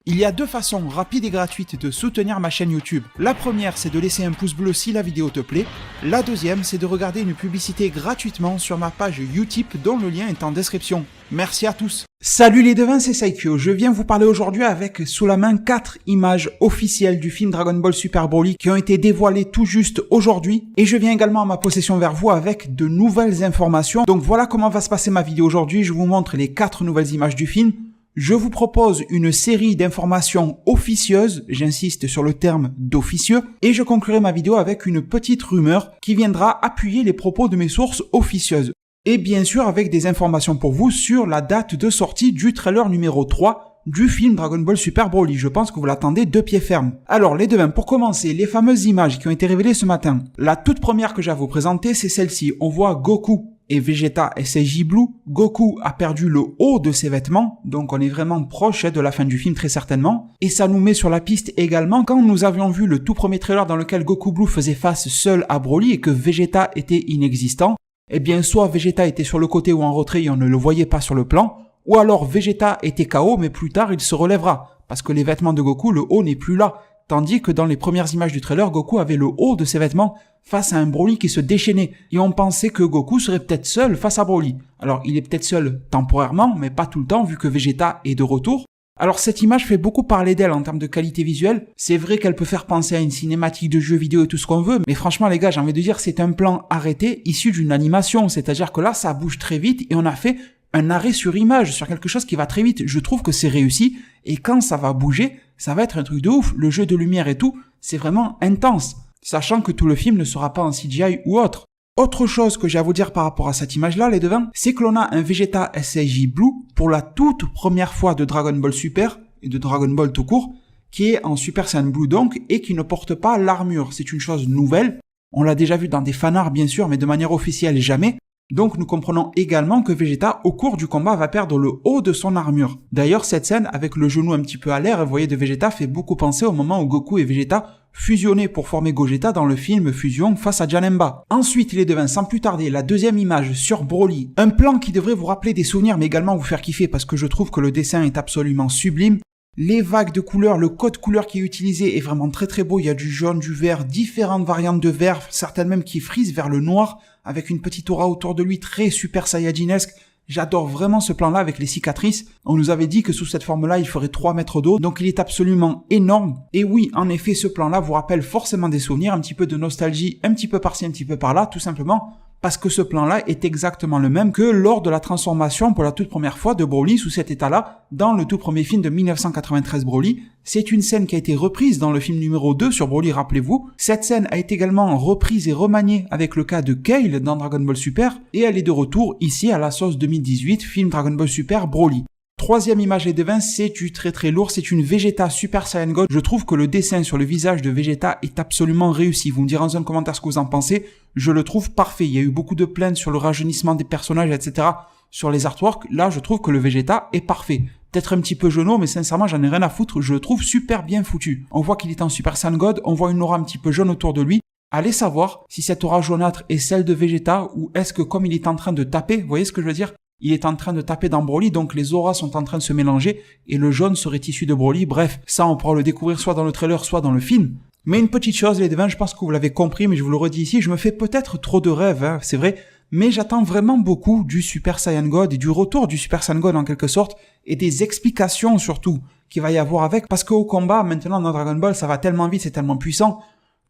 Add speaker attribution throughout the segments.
Speaker 1: Il y a deux façons rapides et gratuites de soutenir ma chaîne YouTube. La première, c'est de laisser un pouce bleu si la vidéo te plaît. La deuxième, c'est de regarder une publicité gratuitement sur ma page Utip dont le lien est en description. Merci à tous. Salut les devins, c'est Saikyo. Je viens vous parler aujourd'hui avec sous la main 4 images officielles du film Dragon Ball Super Broly qui ont été dévoilées tout juste aujourd'hui. Et je viens également à ma possession vers vous avec de nouvelles informations. Donc voilà comment va se passer ma vidéo aujourd'hui. Je vous montre les 4 nouvelles images du film. Je vous propose une série d'informations officieuses, j'insiste sur le terme d'officieux, et je conclurai ma vidéo avec une petite rumeur qui viendra appuyer les propos de mes sources officieuses. Et bien sûr avec des informations pour vous sur la date de sortie du trailer numéro 3 du film Dragon Ball Super Broly. Je pense que vous l'attendez de pied ferme. Alors les devins, pour commencer, les fameuses images qui ont été révélées ce matin. La toute première que j'ai à vous présenter, c'est celle-ci. On voit Goku et Vegeta SSJ Blue. Goku a perdu le haut de ses vêtements, donc on est vraiment proche de la fin du film très certainement. Et ça nous met sur la piste également quand nous avions vu le tout premier trailer dans lequel Goku Blue faisait face seul à Broly et que Vegeta était inexistant. Eh bien soit Vegeta était sur le côté ou en retrait et on ne le voyait pas sur le plan, ou alors Vegeta était KO mais plus tard il se relèvera, parce que les vêtements de Goku, le haut n'est plus là. Tandis que dans les premières images du trailer, Goku avait le haut de ses vêtements face à un Broly qui se déchaînait. Et on pensait que Goku serait peut-être seul face à Broly. Alors il est peut-être seul temporairement, mais pas tout le temps vu que Vegeta est de retour. Alors cette image fait beaucoup parler d'elle en termes de qualité visuelle. C'est vrai qu'elle peut faire penser à une cinématique de jeu vidéo et tout ce qu'on veut, mais franchement les gars, j'ai envie de dire c'est un plan arrêté issu d'une animation. C'est-à-dire que là, ça bouge très vite et on a fait un arrêt sur image, sur quelque chose qui va très vite. Je trouve que c'est réussi, et quand ça va bouger, ça va être un truc de ouf. Le jeu de lumière et tout, c'est vraiment intense, sachant que tout le film ne sera pas en CGI ou autre. Autre chose que j'ai à vous dire par rapport à cette image-là, les devins, c'est que l'on a un Vegeta SSJ Blue pour la toute première fois de Dragon Ball Super, et de Dragon Ball tout court, qui est en Super Saiyan Blue donc, et qui ne porte pas l'armure. C'est une chose nouvelle. On l'a déjà vu dans des fanarts bien sûr, mais de manière officielle jamais. Donc nous comprenons également que Vegeta, au cours du combat, va perdre le haut de son armure. D'ailleurs, cette scène, avec le genou un petit peu à l'air, vous voyez, de Vegeta, fait beaucoup penser au moment où Goku et Vegeta fusionnaient pour former Gogeta dans le film Fusion face à Janemba. Ensuite, les devins, sans plus tarder, la deuxième image sur Broly. Un plan qui devrait vous rappeler des souvenirs, mais également vous faire kiffer, parce que je trouve que le dessin est absolument sublime. Les vagues de couleurs, le code couleur qui est utilisé est vraiment très très beau. Il y a du jaune, du vert, différentes variantes de vert, certaines même qui frisent vers le noir, avec une petite aura autour de lui très super saiyajin-esque. J'adore vraiment ce plan-là avec les cicatrices. On nous avait dit que sous cette forme-là, il ferait 3 mètres d'eau, donc il est absolument énorme. Et oui, en effet, ce plan-là vous rappelle forcément des souvenirs, un petit peu de nostalgie, un petit peu par-ci, un petit peu par-là, tout simplement parce que ce plan-là est exactement le même que lors de la transformation pour la toute première fois de Broly sous cet état-là dans le tout premier film de 1993 Broly. C'est une scène qui a été reprise dans le film numéro 2 sur Broly, rappelez-vous. Cette scène a été également reprise et remaniée avec le cas de Kale dans Dragon Ball Super, et elle est de retour ici à la sauce 2018, film Dragon Ball Super Broly. Troisième image les devins, c'est du très très lourd, c'est une Vegeta Super Saiyan God. Je trouve que le dessin sur le visage de Vegeta est absolument réussi. Vous me direz en un commentaire ce que vous en pensez. Je le trouve parfait. Il y a eu beaucoup de plaintes sur le rajeunissement des personnages, etc. sur les artworks. Là, je trouve que le Vegeta est parfait. Peut-être un petit peu jauneau, mais sincèrement, j'en ai rien à foutre. Je le trouve super bien foutu. On voit qu'il est en Super Saiyan God, on voit une aura un petit peu jaune autour de lui. Allez savoir si cette aura jaunâtre est celle de Vegeta ou est-ce que comme il est en train de taper, vous voyez ce que je veux dire ? Il est en train de taper dans Broly, donc les auras sont en train de se mélanger, et le jaune serait issu de Broly. Bref, ça on pourra le découvrir soit dans le trailer, soit dans le film. Mais une petite chose les devins, je pense que vous l'avez compris, mais je vous le redis ici, je me fais peut-être trop de rêves, hein, c'est vrai, mais j'attends vraiment beaucoup du Super Saiyan God et du retour du Super Saiyan God en quelque sorte, et des explications surtout qu'il va y avoir avec, parce qu'au combat, maintenant dans Dragon Ball, ça va tellement vite, c'est tellement puissant,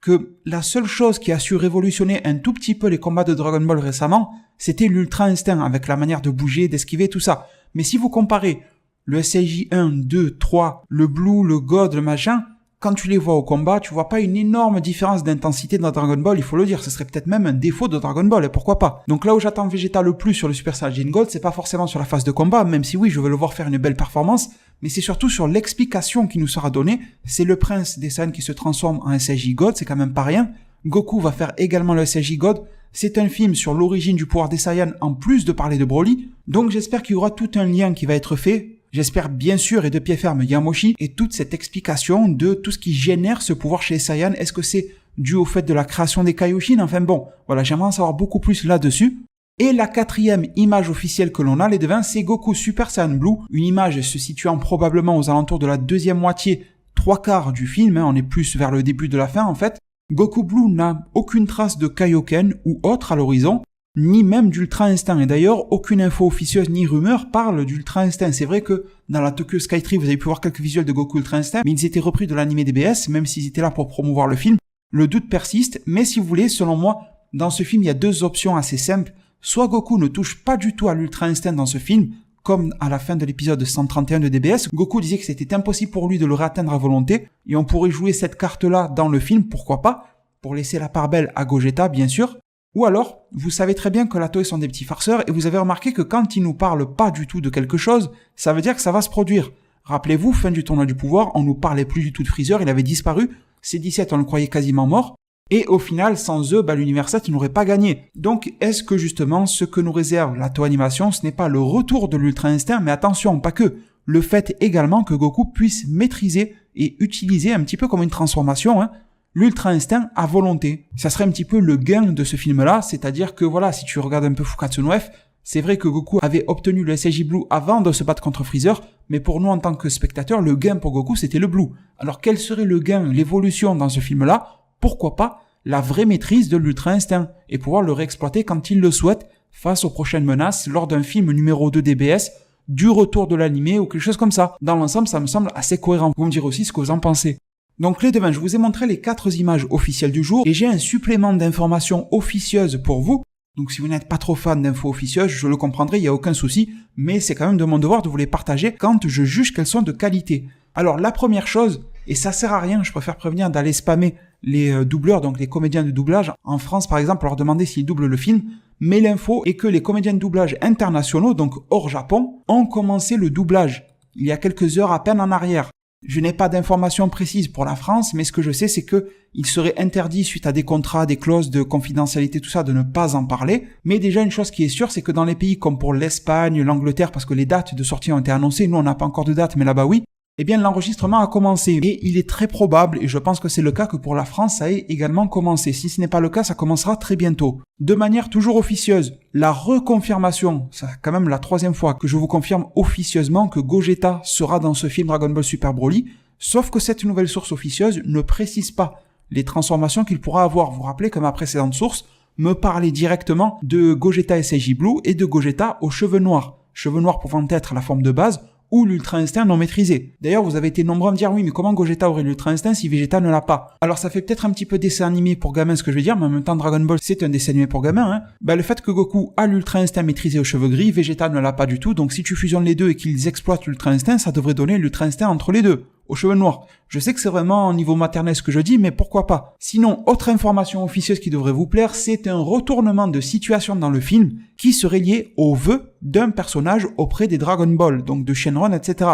Speaker 1: que la seule chose qui a su révolutionner un tout petit peu les combats de Dragon Ball récemment, c'était l'Ultra Instinct, avec la manière de bouger, d'esquiver, tout ça. Mais si vous comparez le SSJ 1, 2, 3, le Blue, le God, le machin, quand tu les vois au combat, tu vois pas une énorme différence d'intensité dans Dragon Ball, il faut le dire, ce serait peut-être même un défaut de Dragon Ball, et pourquoi pas. Donc là où j'attends Vegeta le plus sur le Super Saiyan God, c'est pas forcément sur la phase de combat, même si oui, je veux le voir faire une belle performance, mais c'est surtout sur l'explication qui nous sera donnée. C'est le prince des Saiyans qui se transforme en SSJ God, c'est quand même pas rien. Goku va faire également le SSJ God. C'est un film sur l'origine du pouvoir des Saiyans en plus de parler de Broly, donc j'espère qu'il y aura tout un lien qui va être fait. J'espère bien sûr et de pied ferme Yamoshi et toute cette explication de tout ce qui génère ce pouvoir chez les Saiyans. Est-ce que c'est dû au fait de la création des Kaioshin? Enfin bon, voilà, j'aimerais en savoir beaucoup plus là-dessus. Et la quatrième image officielle que l'on a, les devins, c'est Goku Super Saiyan Blue, une image se situant probablement aux alentours de la deuxième moitié, 3/4 du film, on est plus vers le début de la fin en fait. Goku Blue n'a aucune trace de Kaioken ou autre à l'horizon, ni même d'Ultra Instinct. Et d'ailleurs, aucune info officieuse ni rumeur parle d'Ultra Instinct. C'est vrai que dans la Tokyo Skytree, vous avez pu voir quelques visuels de Goku Ultra Instinct, mais ils étaient repris de l'anime DBS, même s'ils étaient là pour promouvoir le film. Le doute persiste, mais si vous voulez, selon moi, dans ce film, il y a deux options assez simples. Soit Goku ne touche pas du tout à l'Ultra Instinct dans ce film, comme à la fin de l'épisode 131 de DBS, Goku disait que c'était impossible pour lui de le réatteindre à volonté, et on pourrait jouer cette carte-là dans le film, pourquoi pas, pour laisser la part belle à Gogeta, bien sûr. Ou alors, vous savez très bien que la Toei sont des petits farceurs, et vous avez remarqué que quand ils nous parlent pas du tout de quelque chose, ça veut dire que ça va se produire. Rappelez-vous, fin du tournoi du pouvoir, on nous parlait plus du tout de Freezer, il avait disparu, C17 on le croyait quasiment mort, et au final, sans eux, l'univers 7 n'aurait pas gagné. Donc, est-ce que justement, ce que nous réserve la Toei Animation, ce n'est pas le retour de l'Ultra Instinct, mais attention, pas que, le fait également que Goku puisse maîtriser et utiliser un petit peu comme une transformation, l'Ultra Instinct à volonté. Ça serait un petit peu le gain de ce film-là, c'est-à-dire que voilà, si tu regardes un peu Fukatsu no F, c'est vrai que Goku avait obtenu le SSJ Blue avant de se battre contre Freezer, mais pour nous en tant que spectateurs, le gain pour Goku c'était le Blue. Alors quel serait le gain, l'évolution dans ce film-là? Pourquoi pas la vraie maîtrise de l'Ultra Instinct et pouvoir le réexploiter quand il le souhaite face aux prochaines menaces lors d'un film numéro 2 DBS, du retour de l'animé ou quelque chose comme ça. Dans l'ensemble, ça me semble assez cohérent. Vous me direz aussi ce que vous en pensez. Donc les devins, je vous ai montré les 4 images officielles du jour et j'ai un supplément d'informations officieuses pour vous. Donc si vous n'êtes pas trop fan d'infos officieuses, je le comprendrai, il n'y a aucun souci, mais c'est quand même de mon devoir de vous les partager quand je juge qu'elles sont de qualité. Alors la première chose, et ça sert à rien, je préfère prévenir d'aller spammer les doubleurs, donc les comédiens de doublage. En France par exemple, leur demander s'ils doublent le film, mais l'info est que les comédiens de doublage internationaux, donc hors Japon, ont commencé le doublage il y a quelques heures à peine en arrière. Je n'ai pas d'informations précises pour la France, mais ce que je sais, c'est que il serait interdit, suite à des contrats, des clauses de confidentialité, tout ça, de ne pas en parler. Mais déjà, une chose qui est sûre, c'est que dans les pays comme pour l'Espagne, l'Angleterre, parce que les dates de sortie ont été annoncées, nous on n'a pas encore de date, mais là-bas oui, eh bien l'enregistrement a commencé. Et il est très probable, et je pense que c'est le cas, que pour la France, ça ait également commencé. Si ce n'est pas le cas, ça commencera très bientôt. De manière toujours officieuse, la reconfirmation, c'est quand même la 3e fois que je vous confirme officieusement que Gogeta sera dans ce film Dragon Ball Super Broly, sauf que cette nouvelle source officieuse ne précise pas les transformations qu'il pourra avoir. Vous vous rappelez que ma précédente source me parlait directement de Gogeta SSJ Blue et de Gogeta aux cheveux noirs. Cheveux noirs pouvant être la forme de base, ou l'Ultra Instinct non maîtrisé. D'ailleurs, vous avez été nombreux à me dire, oui, mais comment Gogeta aurait l'Ultra Instinct si Vegeta ne l'a pas? Alors ça fait peut-être un petit peu dessin animé pour gamins ce que je veux dire, mais en même temps Dragon Ball c'est un dessin animé pour gamins, le fait que Goku a l'Ultra Instinct maîtrisé aux cheveux gris, Vegeta ne l'a pas du tout, donc si tu fusionnes les deux et qu'ils exploitent l'Ultra Instinct, ça devrait donner l'Ultra Instinct entre les deux, aux cheveux noirs. Je sais que c'est vraiment au niveau maternel ce que je dis, mais pourquoi pas? Sinon, autre information officieuse qui devrait vous plaire, c'est un retournement de situation dans le film qui serait lié au vœu d'un personnage auprès des Dragon Ball, donc de Shenron, etc.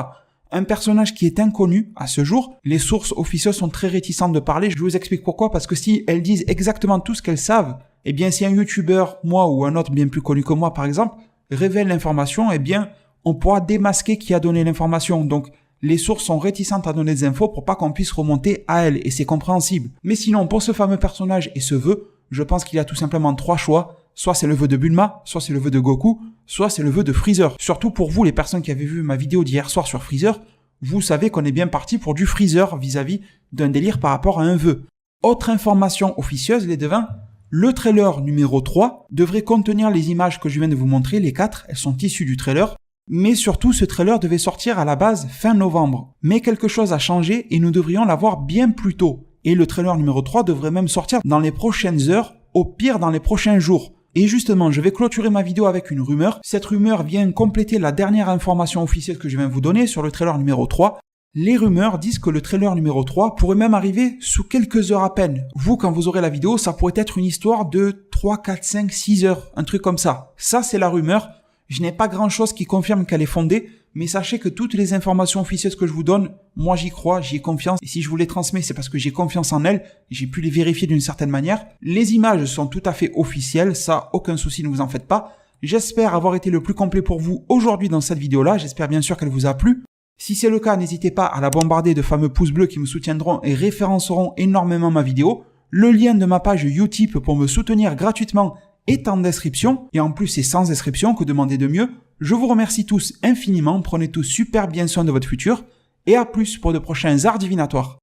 Speaker 1: Un personnage qui est inconnu à ce jour. Les sources officieuses sont très réticentes de parler. Je vous explique pourquoi, parce que si elles disent exactement tout ce qu'elles savent, eh bien si un youtubeur, moi ou un autre bien plus connu que moi par exemple, révèle l'information, eh bien on pourra démasquer qui a donné l'information. Donc les sources sont réticentes à donner des infos pour pas qu'on puisse remonter à elles, et c'est compréhensible. Mais sinon, pour ce fameux personnage et ce vœu, je pense qu'il y a tout simplement 3 choix. Soit c'est le vœu de Bulma, soit c'est le vœu de Goku, soit c'est le vœu de Freezer. Surtout pour vous, les personnes qui avez vu ma vidéo d'hier soir sur Freezer, vous savez qu'on est bien parti pour du Freezer vis-à-vis d'un délire par rapport à un vœu. Autre information officieuse, les devins, le trailer numéro 3 devrait contenir les images que je viens de vous montrer, les 4, elles sont issues du trailer. Mais surtout, ce trailer devait sortir à la base fin novembre. Mais quelque chose a changé et nous devrions l'avoir bien plus tôt. Et le trailer numéro 3 devrait même sortir dans les prochaines heures, au pire dans les prochains jours. Et justement, je vais clôturer ma vidéo avec une rumeur. Cette rumeur vient compléter la dernière information officielle que je viens de vous donner sur le trailer numéro 3. Les rumeurs disent que le trailer numéro 3 pourrait même arriver sous quelques heures à peine. Vous, quand vous aurez la vidéo, ça pourrait être une histoire de 3, 4, 5, 6 heures, un truc comme ça. Ça, c'est la rumeur. Je n'ai pas grand chose qui confirme qu'elle est fondée, mais sachez que toutes les informations officielles que je vous donne, moi j'y crois, j'y ai confiance, et si je vous les transmets, c'est parce que j'ai confiance en elles, j'ai pu les vérifier d'une certaine manière. Les images sont tout à fait officielles, ça, aucun souci, ne vous en faites pas. J'espère avoir été le plus complet pour vous aujourd'hui dans cette vidéo-là, j'espère bien sûr qu'elle vous a plu. Si c'est le cas, n'hésitez pas à la bombarder de fameux pouces bleus qui me soutiendront et référenceront énormément ma vidéo. Le lien de ma page Utip pour me soutenir gratuitement est en description, et en plus c'est sans description, que demander de mieux. Je vous remercie tous infiniment, prenez tous super bien soin de votre futur, et à plus pour de prochains arts divinatoires.